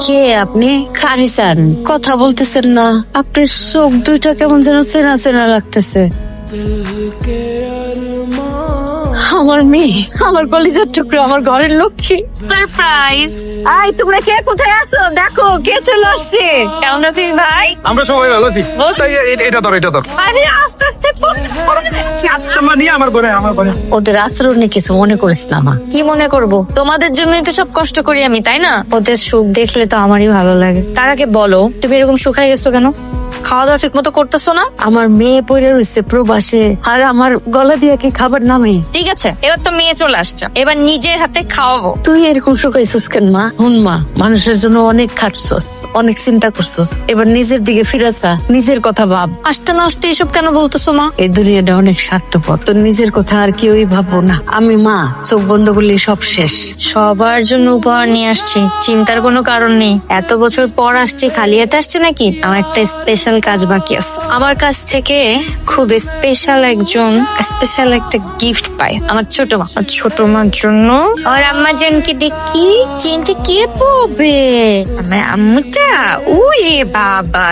কে আপনি? খারিসান, কথা বলতেছেন না। আপনার চোখ দুইটা কেমন যেন চেনা চেনা লাগতেছে। আমার মেয়ে, আমার কলিজার টুকরো, আমার ঘরের লক্ষ্মী। সারপ্রাইজ! আই, তোমরা কে কোথায় আছো? দেখো কে চলে আসছে। কেমন আছিস ভাই? আমরা সবাই ভালো আছি। তাই এটা ধর। আরে আস্তে আস্তে তোমার নিয়ে আমার ঘরে। ওদের আচরণে কিছু মনে করিস না মা। কি মনে করব? তোমাদের জন্য তো সব কষ্ট করি আমি, তাই না? ওদের সুখ দেখলে তো আমারই ভালো লাগে। তার আগে বলো, তুমি এরকম শুকাই গেছো কেন? খাওয়া দাওয়া ঠিক মতো করতেছো না? আমার মেয়ে পড়ে রয়েছে প্রবাসে, আর আমার গলা দিয়ে কি খাবার নামে? ঠিক আছে, এবার তো মেয়ে চলে আসছো, এবার নিজের হাতে খাওয়াবো। তুই এরকম শুকাইছিস কেন মা? হুন মা, মানুষের জন্য অনেক খাটছস, অনেক চিন্তা করছস, এবার নিজের দিকে ফিরাছা, নিজের কথা ভাব। আসতে না আসতে এসব কেন বলতেছো মা? এই দুনিয়াটা অনেক স্বার্থপর, তোর নিজের কথা আর কেউই ভাববো না। আমি মা, চোখ বন্ধ করলে সব শেষ। সবার জন্য উপহার নিয়ে আসছি, চিন্তার কোনো কারণ নেই। এত বছর পর আসছি, খালি হাতে আসছে নাকি? আমার একটা স্পেশাল কাজ বাকি আছে। আমার কাছ থেকে খুব স্পেশাল একটা গিফট পাই আমার ছোট মার জন্য। আর আম্মা জানকে দেখি চেনটা কে পড়বে? আমার আম্মুটা। ওরে বাবা,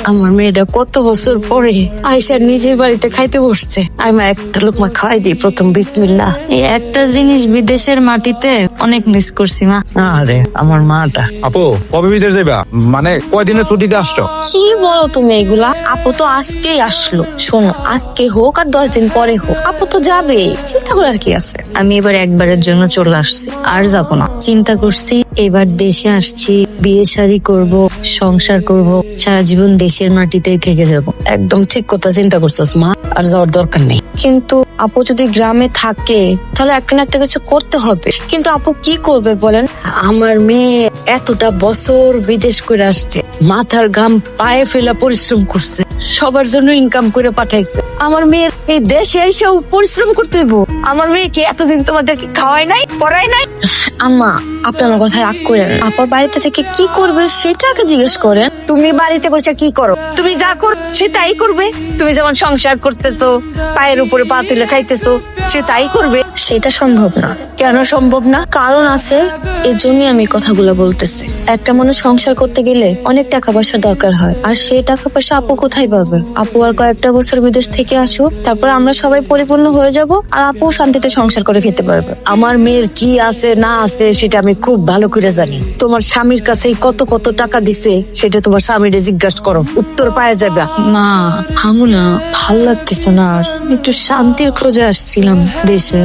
আমার মেয়েটা কত বছর পরে আয়সা নিজের বাড়িতে খাইতে বসছে। আমি একটা লোকমা খাওয়াই দিই প্রথম, বিসমিল্লাহ। এই একটা জিনিস বিদেশের মাটিতে অনেক মিস করছি মা। আরে আমার মাটা। আপু কবে বিদেশ যাইবা? মানে কয়দিনের ছুটিতে আসছো? কি বলো তুমি এগুলা? আপু তো আজকেই আসলো। শোনো, আজকে হোক আর 10 দিন পরে হোক, আপু তো যাবে, চিন্তা করার কি আছে? আমি এবার একবারের জন্য চলে আসছি, আর যাব না। চিন্তা করছি এবার দেশে আসছি, বিয়ে শাদী করব, সংসার করব, সারা জীবন দেশের মাটিতেই থেকে যাব। একদম ঠিক কথা চিন্তা করছস মা, আর যাওয়ার দরকার নেই। কিন্তু আপু যদি গ্রামে থাকে তাহলে একটা না একটা কিছু করতে হবে। কিন্তু আপু কি করবে বলেন? আমার মেয়ে এতটা বছর বিদেশ করে আসছে, মাথার ঘাম পায়ে ফেলা পরিশ্রম করছে, সবার জন্য ইনকাম করে পাঠাইছে। আমার মেয়ের এই দেশে এসেও পরিশ্রম করতে হইব? আমার মেয়ে কি এতদিন তোমাদেরকে খাওয়াই নাই, পড়াই নাই? আম্মা, আপনি আমার কথায় রাগ করেন। আপা বাড়িতে থেকে কি করবে সেটা আগে জিজ্ঞেস করেন। তুমি বাড়িতে বসে কি করো? তুমি যা কর সে তাই করবে। তুমি যেমন সংসার করতেছো, পায়ের উপরে পা তুলে খাইতেছো, সে তাই করবে। সেটা সম্ভব না। কেন সম্ভব না? কারণ আছে, এজন্যই আমি কথাগুলো বলতেছি। একটা মানুষ সংসার করতে গেলে অনেক টাকা পয়সা দরকার হয়, আর সেই টাকা পয়সা আপু কোথায় পাবে? আপু আর কয়েকটা বছর বিদেশ থেকে আসুক, তারপর আমরা সবাই পরিপূর্ণ হয়ে যাব, আর আপু শান্তিতে সংসার করে খেতে পারবে। আমার মেয়ের কি আছে না আছে সেটা আমি খুব ভালো করে জানি। তোমার স্বামীর কাছে কত কত টাকা দিছে সেটা তোমার স্বামীরে জিজ্ঞাসা করো, উত্তর পাওয়া যাবে। মা, থামো না, ভাল লাগতেছে না আর। একটু শান্তির খোঁজে আসছিলাম দেশে।